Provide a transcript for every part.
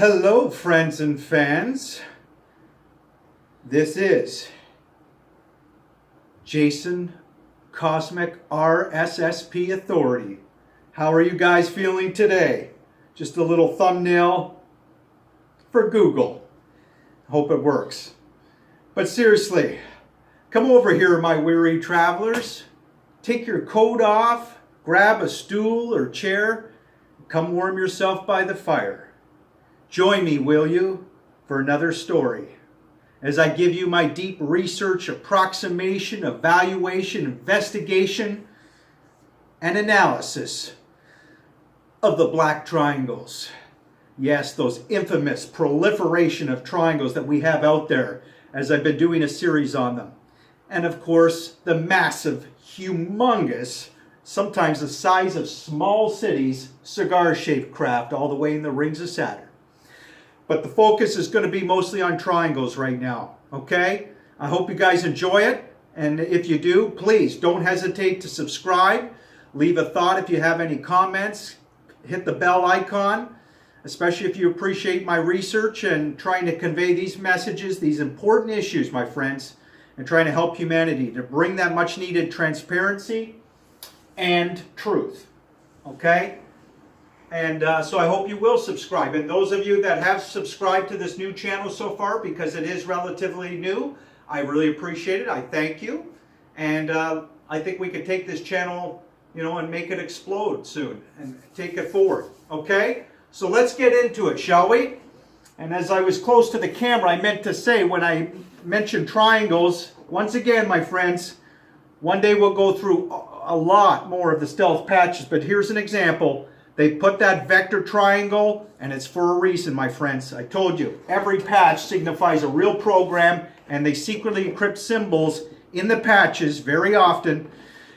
Hello, friends and fans. This is Jason Cosmic RSSP Authority. How are you guys feeling today? Just a little thumbnail for Google. Hope it works. But seriously, come over here, my weary travelers. Take your coat off, grab a stool or chair, come warm yourself by the fire. Join me, will you, for another story, as I give you my deep research, approximation, evaluation, investigation, and analysis of the black triangles. Yes, those infamous proliferation of triangles that we have out there, as I've been doing a series on them. And of course, the massive, humongous, sometimes the size of small cities, cigar-shaped craft all the way in the rings of Saturn. But the focus is going to be mostly on triangles right now, okay? I hope you guys enjoy it. And if you do, please don't hesitate to subscribe. Leave a thought if you have any comments. Hit the bell icon, especially if you appreciate my research and trying to convey these messages, these important issues, my friends, and trying to help humanity to bring that much needed transparency and truth, okay? And so I hope you will subscribe. And those of you that have subscribed to this new channel so far, because it is relatively new, I really appreciate it. I thank you. And I think we could take this channel, and make it explode soon and take it forward. Okay? So let's get into it, shall we? And as I was close to the camera, I meant to say when I mentioned triangles, once again, my friends, one day we'll go through a lot more of the stealth patches, but here's an example. They put that vector triangle, and it's for a reason, my friends. I told you, every patch signifies a real program, and they secretly encrypt symbols in the patches very often.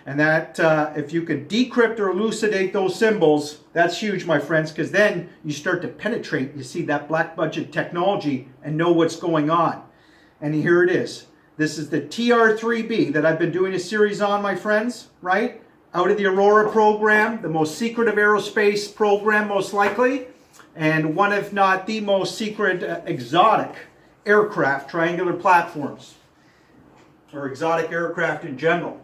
And that if you can decrypt or elucidate those symbols, that's huge, my friends, because then you start to penetrate, you see that black budget technology, and know what's going on. And here it is. This is the TR-3B that I've been doing a series on, my friends, right? Out of the Aurora program, the most secretive aerospace program most likely, and one if not the most secret exotic aircraft, triangular platforms, or exotic aircraft in general.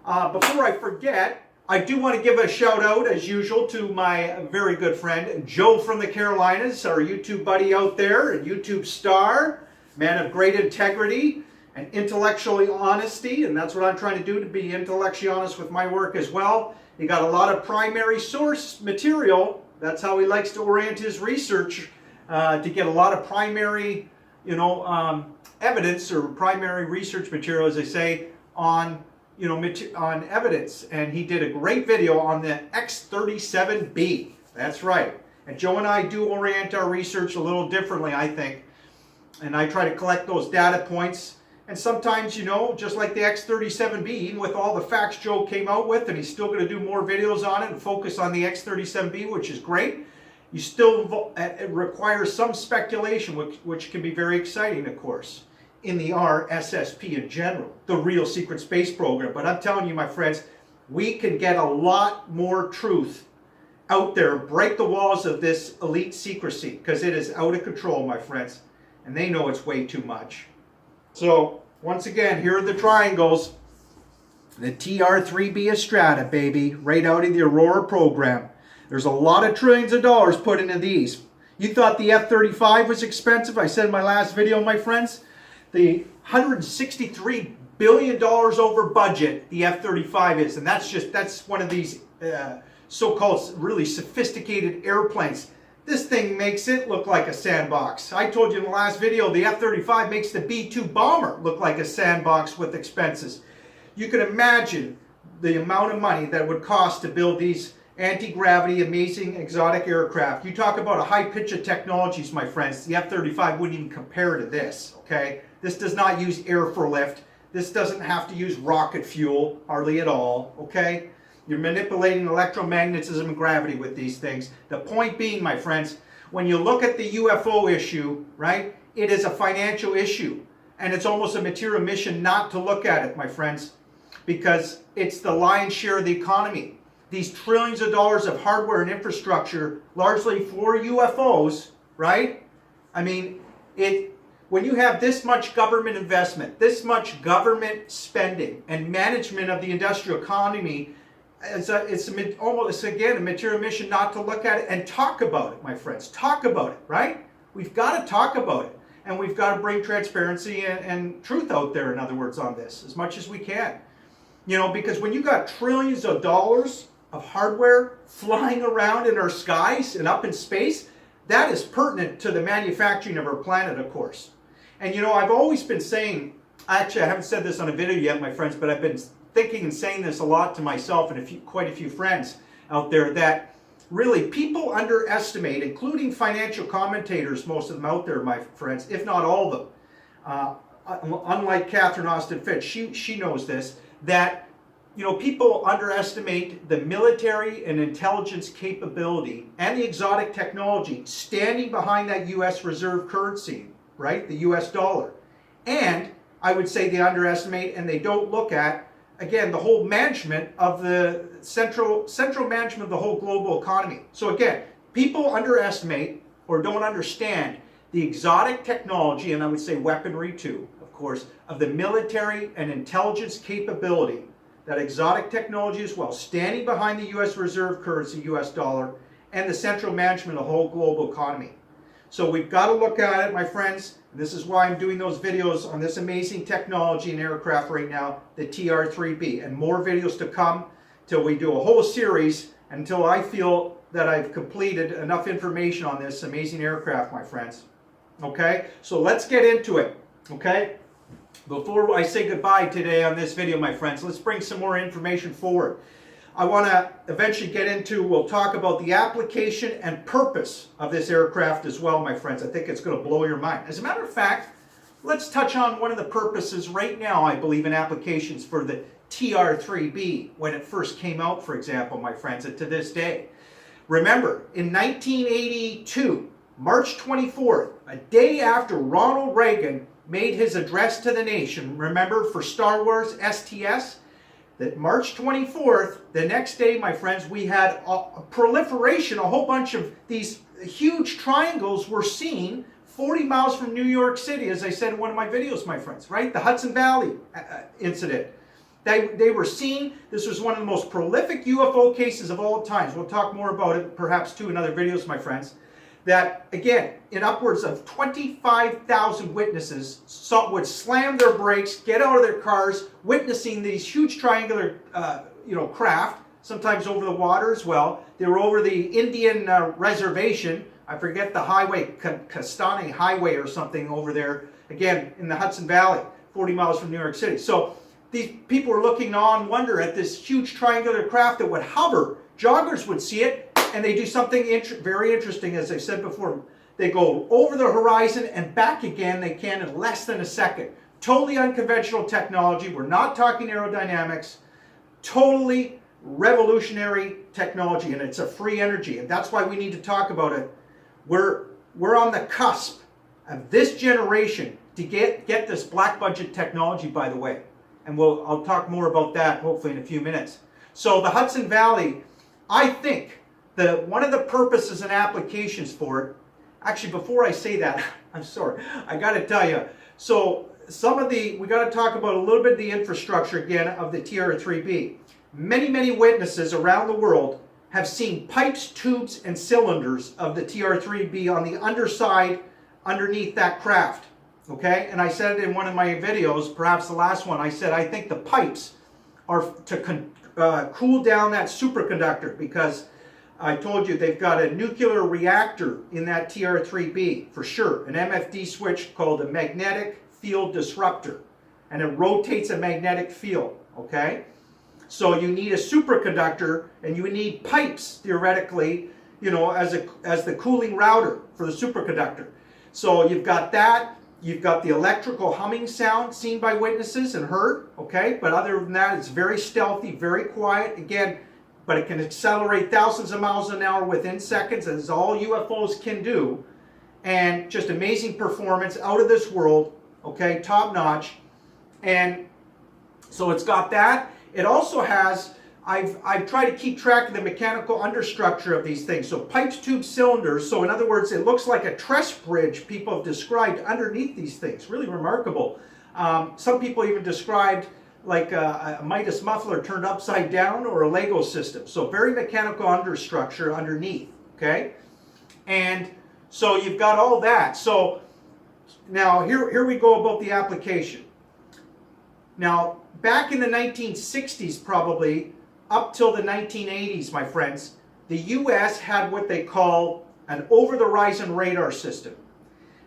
Before I forget, I do want to give a shout out as usual to my very good friend Joe from the Carolinas, our YouTube buddy out there, a YouTube star, man of great integrity and intellectually honesty, and that's what I'm trying to do, to be intellectually honest with my work as well. He got a lot of primary source material. That's how he likes to orient his research, to get a lot of primary, evidence or primary research material, as they say, on, on evidence. And he did a great video on the X-37B. That's right. And Joe and I do orient our research a little differently, I think. And I try to collect those data points. And sometimes, just like the X-37B, even with all the facts Joe came out with, and he's still going to do more videos on it and focus on the X-37B, which is great, you still, it requires some speculation, which can be very exciting, of course, in the RSSP in general, the real secret space program. But I'm telling you, my friends, we can get a lot more truth out there, break the walls of this elite secrecy, because it is out of control, my friends, and they know it's way too much. So, once again, here are the triangles. The TR-3B Estrada, baby, right out of the Aurora program. There's a lot of trillions of dollars put into these. You thought the F-35 was expensive? I said in my last video, my friends, the $163 billion over budget the F-35 is. And that's one of these so-called really sophisticated airplanes. This thing makes it look like a sandbox. I told you in the last video, the F-35 makes the B-2 bomber look like a sandbox with expenses. You can imagine the amount of money that would cost to build these anti-gravity, amazing, exotic aircraft. You talk about a high pitch of technologies, my friends. The F-35 wouldn't even compare to this, okay? This does not use air for lift. This doesn't have to use rocket fuel, hardly at all, okay? You're manipulating electromagnetism and gravity with these things. The point being, my friends, when you look at the UFO issue, right, it is a financial issue. And it's almost a material mission not to look at it, my friends, because it's the lion's share of the economy. These trillions of dollars of hardware and infrastructure, largely for UFOs, right? I mean, when you have this much government investment, this much government spending and management of the industrial economy, it's almost, again, a material mission not to look at it and talk about it, my friends. Talk about it, right? We've got to talk about it. And we've got to bring transparency and truth out there, in other words, on this as much as we can. You know, because when you got trillions of dollars of hardware flying around in our skies and up in space, that is pertinent to the manufacturing of our planet, of course. And you know, I've always been saying, actually I haven't said this on a video yet, my friends, but I've been thinking and saying this a lot to myself and quite a few friends out there, that really people underestimate, including financial commentators, most of them out there, my friends, if not all of them. Unlike Catherine Austin Fitch, she knows this, that you know, people underestimate the military and intelligence capability and the exotic technology standing behind that U.S. reserve currency, right? The U.S. dollar. And I would say they underestimate and they don't look at, again, the whole management of the central management of the whole global economy. So again, people underestimate or don't understand the exotic technology, and I would say weaponry too, of course, of the military and intelligence capability, that exotic technology as well, standing behind the U.S. reserve currency, U.S. dollar, and the central management of the whole global economy. So we've got to look at it, my friends. This is why I'm doing those videos on this amazing technology in aircraft right now, the TR-3B, and more videos to come till we do a whole series, until I feel that I've completed enough information on this amazing aircraft, my friends. Okay, so let's get into it. Okay, before I say goodbye today on this video, my friends, let's bring some more information forward. I want to eventually get into, we'll talk about the application and purpose of this aircraft as well, my friends. I think it's going to blow your mind. As a matter of fact, let's touch on one of the purposes right now, I believe, in applications for the TR-3B when it first came out, for example, my friends, and to this day. Remember, in 1982, March 24th, a day after Ronald Reagan made his address to the nation, remember, for Star Wars STS, that March 24th, the next day, my friends, we had a proliferation, a whole bunch of these huge triangles were seen 40 miles from New York City, as I said in one of my videos, my friends, right? The Hudson Valley incident. They were seen. This was one of the most prolific UFO cases of all times. We'll talk more about it, perhaps, too, in other videos, my friends. That, again, in upwards of 25,000 witnesses would slam their brakes, get out of their cars, witnessing these huge triangular, craft, sometimes over the water as well. They were over the Indian reservation. I forget the highway, Castani Highway or something over there, again, in the Hudson Valley, 40 miles from New York City. So these people were looking on wonder at this huge triangular craft that would hover. Joggers would see it, and they do something very interesting, as I said before. They go over the horizon and back again they can in less than a second. Totally unconventional technology. We're not talking aerodynamics. Totally revolutionary technology, and it's a free energy, and that's why we need to talk about it. We're on the cusp of this generation to get this black budget technology, by the way. And I'll talk more about that hopefully in a few minutes. So the Hudson Valley, I think, one of the purposes and applications for it, actually before I say that, I'm sorry, I got to tell you, so we got to talk about a little bit of the infrastructure again of the TR-3B. Many witnesses around the world have seen pipes, tubes, and cylinders of the TR-3B on the underside underneath that craft. Okay, and I said it in one of my videos, perhaps the last one, I said I think the pipes are to cool down that superconductor, because I told you they've got a nuclear reactor in that TR-3B, for sure, an MFD switch called a magnetic field disruptor, and it rotates a magnetic field, okay? So you need a superconductor, and you need pipes, theoretically, you know, as the cooling router for the superconductor. So you've got that. You've got the electrical humming sound seen by witnesses and heard, okay? But other than that, it's very stealthy, very quiet. Again, but it can accelerate thousands of miles an hour within seconds, as all UFOs can do. And just amazing performance, out of this world, okay? Top notch. And so it's got that. It also has I've tried to keep track of the mechanical understructure of these things. So pipes, tubes, cylinders. So in other words, it looks like a truss bridge people have described underneath these things. Really remarkable. Some people even described like a Midas muffler turned upside down or a Lego system. So very mechanical understructure underneath, okay? And so you've got all that. So now here we go about the application. Now, back in the 1960s probably, up till the 1980s, my friends, the U.S. had what they call an over-the-horizon radar system.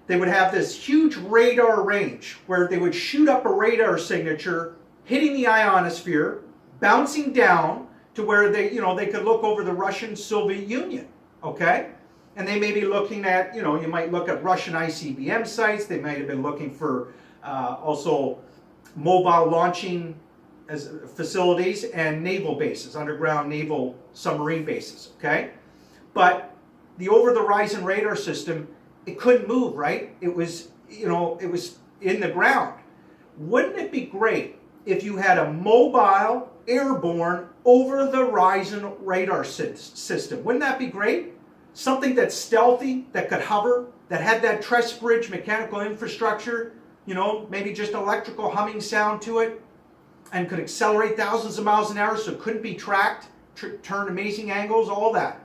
They would have this huge radar range where they would shoot up a radar signature, hitting the ionosphere, bouncing down to where they could look over the Russian Soviet Union, okay? And they may be looking at, you might look at Russian ICBM sites. They might have been looking for also mobile launching as facilities and naval bases, underground naval submarine bases, okay? But the over-the-horizon radar system, it couldn't move, right? It was, it was in the ground. Wouldn't it be great if you had a mobile, airborne, over-the-horizon radar system? Wouldn't that be great? Something that's stealthy, that could hover, that had that truss bridge mechanical infrastructure, maybe just electrical humming sound to it, and could accelerate thousands of miles an hour so it couldn't be tracked, turn amazing angles, all that.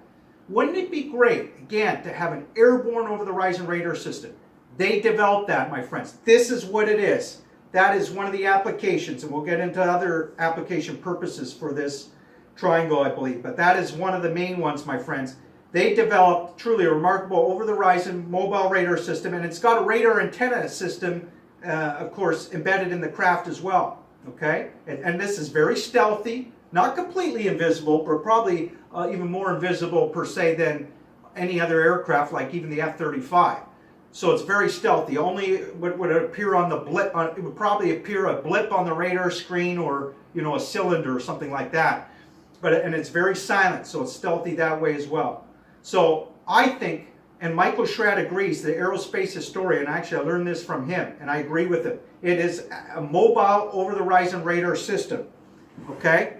Wouldn't it be great, again, to have an airborne over-the-horizon radar system? They developed that, my friends. This is what it is. That is one of the applications, and we'll get into other application purposes for this triangle, I believe. But that is one of the main ones, my friends. They developed truly a remarkable over-the-horizon mobile radar system, and it's got a radar antenna system, of course, embedded in the craft as well. Okay, and this is very stealthy, not completely invisible, but probably even more invisible per se than any other aircraft, like even the F-35. So it's very stealthy. Only would appear on the blip. It would probably appear a blip on the radar screen, or a cylinder or something like that. And it's very silent, so it's stealthy that way as well. So I think, and Michael Schratt agrees, the aerospace historian, actually I learned this from him, and I agree with him. It is a mobile over-the-horizon radar system, okay?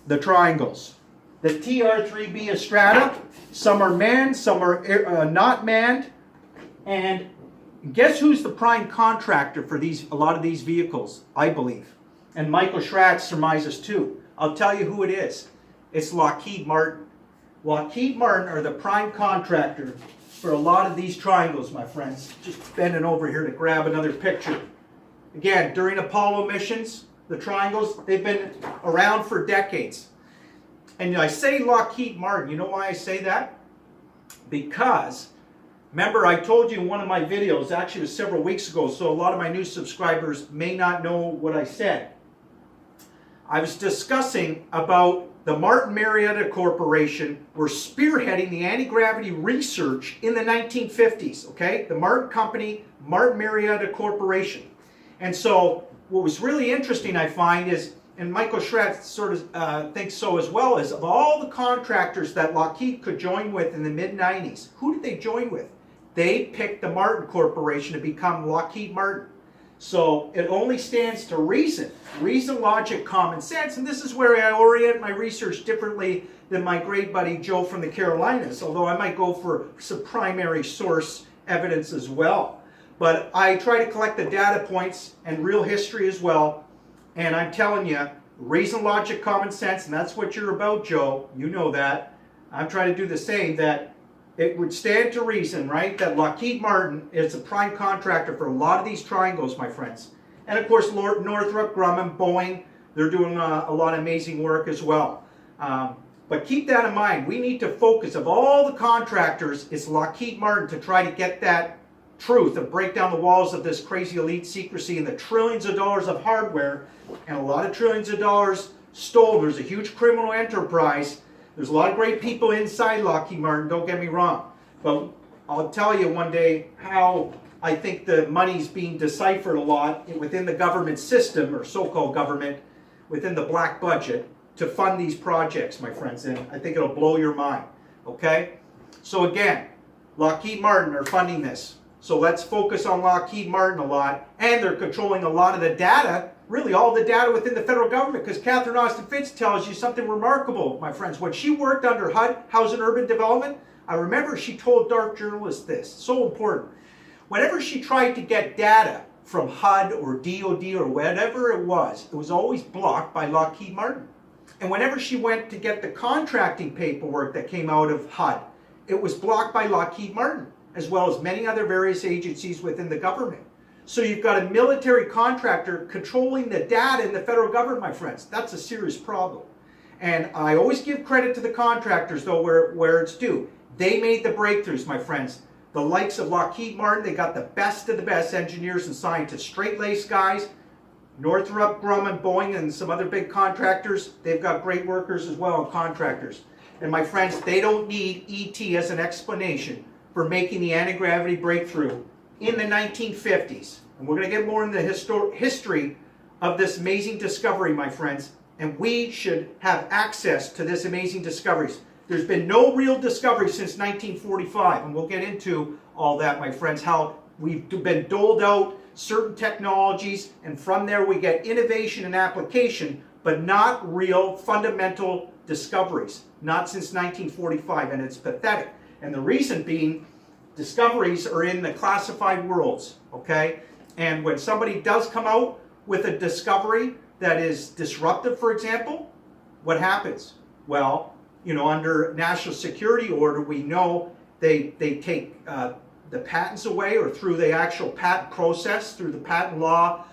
The triangles. The TR-3B Estrada, some are manned, some are not manned, and guess who's the prime contractor for a lot of these vehicles, I believe. And Michael Schratt surmises too. I'll tell you who it is. It's Lockheed Martin. Lockheed Martin are the prime contractor for a lot of these triangles, my friends. Just bending over here to grab another picture. Again, during Apollo missions, the triangles, they've been around for decades. And I say Lockheed Martin. You know why I say that? Because, remember I told you in one of my videos, actually it was several weeks ago, so a lot of my new subscribers may not know what I said. I was discussing about the Martin Marietta Corporation were spearheading the anti-gravity research in the 1950s, okay? The Martin Company, Martin Marietta Corporation. And so what was really interesting, I find, is, and Michael Schratt sort of thinks so as well, is of all the contractors that Lockheed could join with in the mid-90s, who did they join with? They picked the Martin Corporation to become Lockheed Martin. So it only stands to reason, logic, common sense, and this is where I orient my research differently than my great buddy Joe from the Carolinas, although I might go for some primary source evidence as well. But I try to collect the data points and real history as well, and I'm telling you, reason, logic, common sense, and that's what you're about, Joe. You know that. I'm trying to do the same, that it would stand to reason, right, that Lockheed Martin is a prime contractor for a lot of these triangles, my friends. And of course, Northrop Grumman, Boeing, they're doing a lot of amazing work as well. But keep that in mind. We need to focus, of all the contractors, it's Lockheed Martin to try to get that truth and break down the walls of this crazy elite secrecy and the trillions of dollars of hardware and a lot of trillions of dollars stolen. There's a huge criminal enterprise. There's a lot of great people inside Lockheed Martin, don't get me wrong. But I'll tell you one day how I think the money's being deciphered a lot within the government system, or so-called government, within the black budget, to fund these projects, my friends. And I think it'll blow your mind, okay? So again, Lockheed Martin are funding this. So let's focus on Lockheed Martin a lot. And they're controlling a lot of the data really all the data within the federal government, because Catherine Austin Fitz tells you something remarkable, my friends. When she worked under HUD, Housing Urban Development, I remember she told dark journalists this, so important. Whenever she tried to get data from HUD or DOD or whatever it was always blocked by Lockheed Martin. And whenever she went to get the contracting paperwork that came out of HUD, it was blocked by Lockheed Martin, as well as many other various agencies within the government. So you've got a military contractor controlling the data in the federal government, my friends. That's a serious problem. And I always give credit to the contractors, though, where it's due. They made the breakthroughs, my friends. The likes of Lockheed Martin, they got the best of the best engineers and scientists, straight-laced guys. Northrop Grumman, Boeing, and some other big contractors, they've got great workers as well, and contractors. And my friends, they don't need ET as an explanation for making the anti-gravity breakthrough in the 1950s. And we're going to get more in the history of this amazing discovery, my friends. And we should have access to this amazing discoveries. There's been no real discovery since 1945, and we'll get into all that, my friends, how we've been doled out certain technologies, and from there we get innovation and application, but not real fundamental discoveries, not since 1945, and it's pathetic. And the reason being, discoveries are in the classified worlds, okay? And when somebody does come out with a discovery that is disruptive, for example, what happens? Well, you know, under national security order, we know they take the patents away, or through the actual patent process, through the patent law,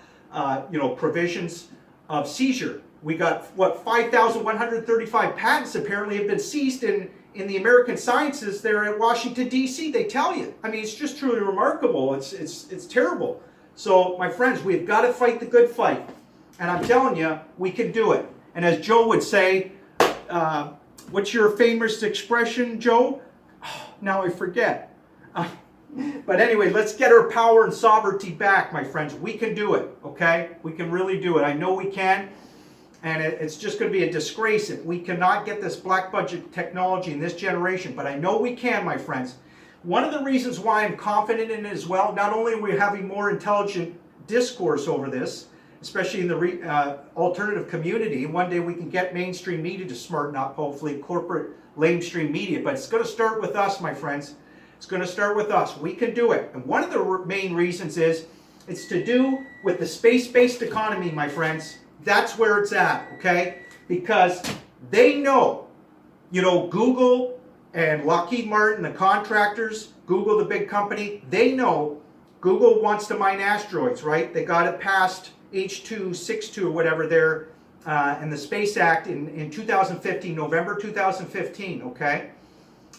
you know, provisions of seizure. We got, what, 5,135 patents apparently have been seized in the American Sciences there at Washington, D.C. They tell you. I mean, it's just truly remarkable. It's terrible. So, my friends, we've got to fight the good fight. And I'm telling you, we can do it. And as Joe would say, what's your famous expression, Joe? Oh, now I forget. But anyway, let's get our power and sovereignty back, my friends. We can do it, okay? We can really do it. I know we can. And it's just going to be a disgrace if we cannot get this black budget technology in this generation. But I know we can, my friends. One of the reasons why I'm confident in it as well, not only are we having more intelligent discourse over this, especially in the alternative community, and one day we can get mainstream media to smarten up, hopefully, corporate lamestream media. But it's going to start with us, my friends. It's going to start with us. We can do it. And one of the main reasons is it's to do with the space-based economy, my friends. That's where it's at, okay? Because they know, you know, Google and Lockheed Martin, the contractors, Google, the big company, they know Google wants to mine asteroids, right? They got it past H.262 or whatever there in the Space Act in 2015, November 2015, okay?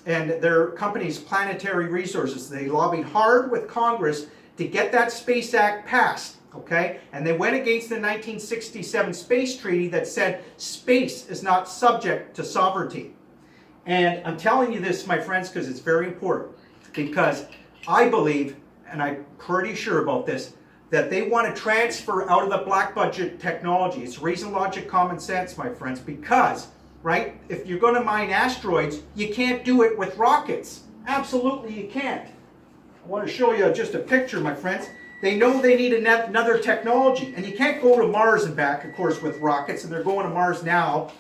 And their company's Planetary Resources, they lobbied hard with Congress to get that Space Act passed, okay? And they went against the 1967 Space Treaty that said space is not subject to sovereignty. And I'm telling you this, my friends, because it's very important. Because I believe, and I'm pretty sure about this, that they want to transfer out of the black budget technology. It's reason, logic, common sense, my friends, because, right, if you're going to mine asteroids, you can't do it with rockets. Absolutely you can't. I want to show you just a picture, my friends. They know they need another technology, and you can't go to Mars and back, of course, with rockets, and they're going to Mars now.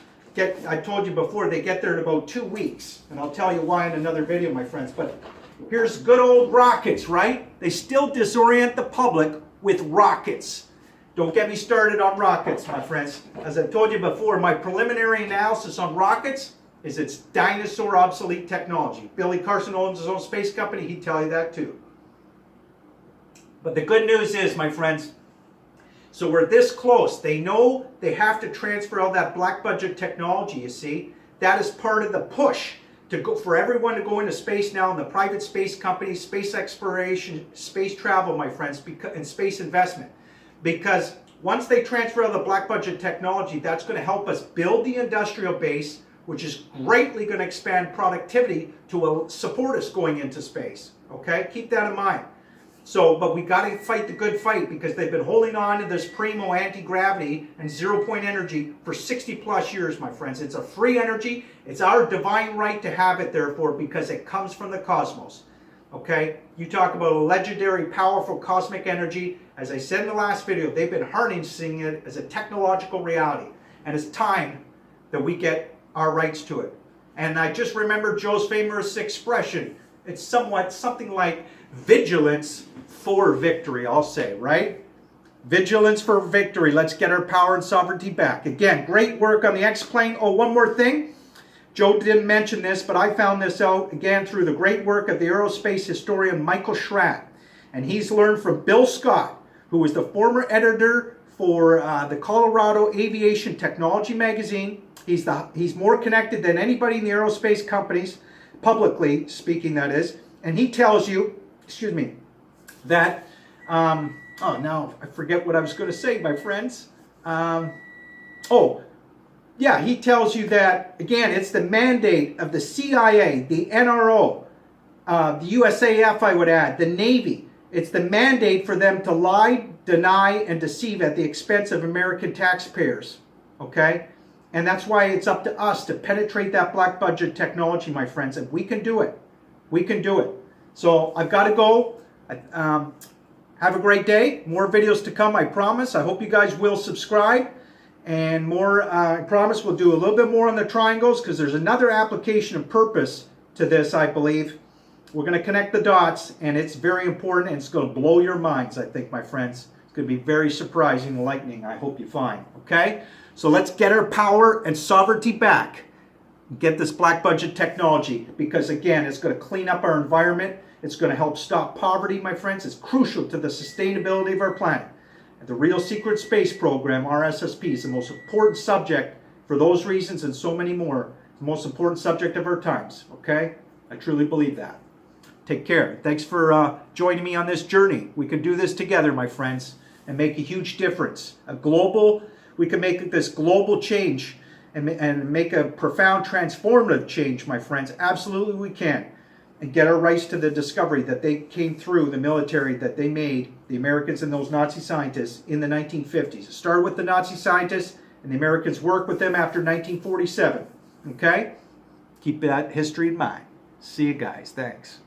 I told you before, they get there in about 2 weeks, and I'll tell you why in another video, my friends. But here's good old rockets, right? They still disorient the public with rockets. Don't get me started on rockets, my friends. As I've told you before, my preliminary analysis on rockets is it's dinosaur obsolete technology. Billy Carson owns his own space company. He'd tell you that too. But the good news is, my friends, so we're this close. They know they have to transfer all that black budget technology, you see. That is part of the push to go for everyone to go into space now, and the private space companies, space exploration, space travel, my friends, and space investment. Because once they transfer all the black budget technology, that's going to help us build the industrial base, which is greatly going to expand productivity to support us going into space. Okay? Keep that in mind. So, but we got to fight the good fight, because they've been holding on to this primo anti-gravity and zero-point energy for 60 plus years, my friends. It's a free energy. It's our divine right to have it, therefore, because it comes from the cosmos. Okay? You talk about a legendary, powerful cosmic energy. As I said in the last video, they've been harnessing it as a technological reality. And it's time that we get our rights to it. And I just remember Joe's famous expression. It's something like vigilance for victory, I'll say, right? Vigilance for victory. Let's get our power and sovereignty back. Again, great work on the X-plane. Oh, one more thing. Joe didn't mention this, but I found this out, again, through the great work of the aerospace historian Michael Schratt. And he's learned from Bill Scott, who was the former editor for the Colorado Aviation Technology magazine. He's more connected than anybody in the aerospace companies, publicly speaking, that is. And he tells you, that, oh, now I forget what I was going to say, my friends. He tells you that, again, it's the mandate of the CIA, the NRO, the USAF, I would add, the Navy. It's the mandate for them to lie, deny, and deceive at the expense of American taxpayers, okay? And that's why it's up to us to penetrate that black budget technology, my friends, and we can do it. We can do it. So I've got to go. Have a great day. More videos to come, I promise. I hope you guys will subscribe. And more, I promise we'll do a little bit more on the triangles because there's another application and purpose to this, I believe. We're going to connect the dots, and it's very important, and it's going to blow your minds, I think, my friends. It's going to be very surprising and enlightening, I hope you find. Okay? So let's get our power and sovereignty back. Get this black budget technology because, again, it's going to clean up our environment. It's going to help stop poverty, my friends. It's crucial to the sustainability of our planet. The Real Secret Space Program, RSSP, is the most important subject for those reasons and so many more. The most important subject of our times, okay? I truly believe that. Take care. Thanks for joining me on this journey. We can do this together, my friends, and make a huge difference. We can make this global change and make a profound transformative change, my friends. Absolutely we can. And get our rights to the discovery that they came through the military that they made, the Americans and those Nazi scientists, in the 1950s. It started with the Nazi scientists, and the Americans worked with them after 1947. Okay? Keep that history in mind. See you guys. Thanks.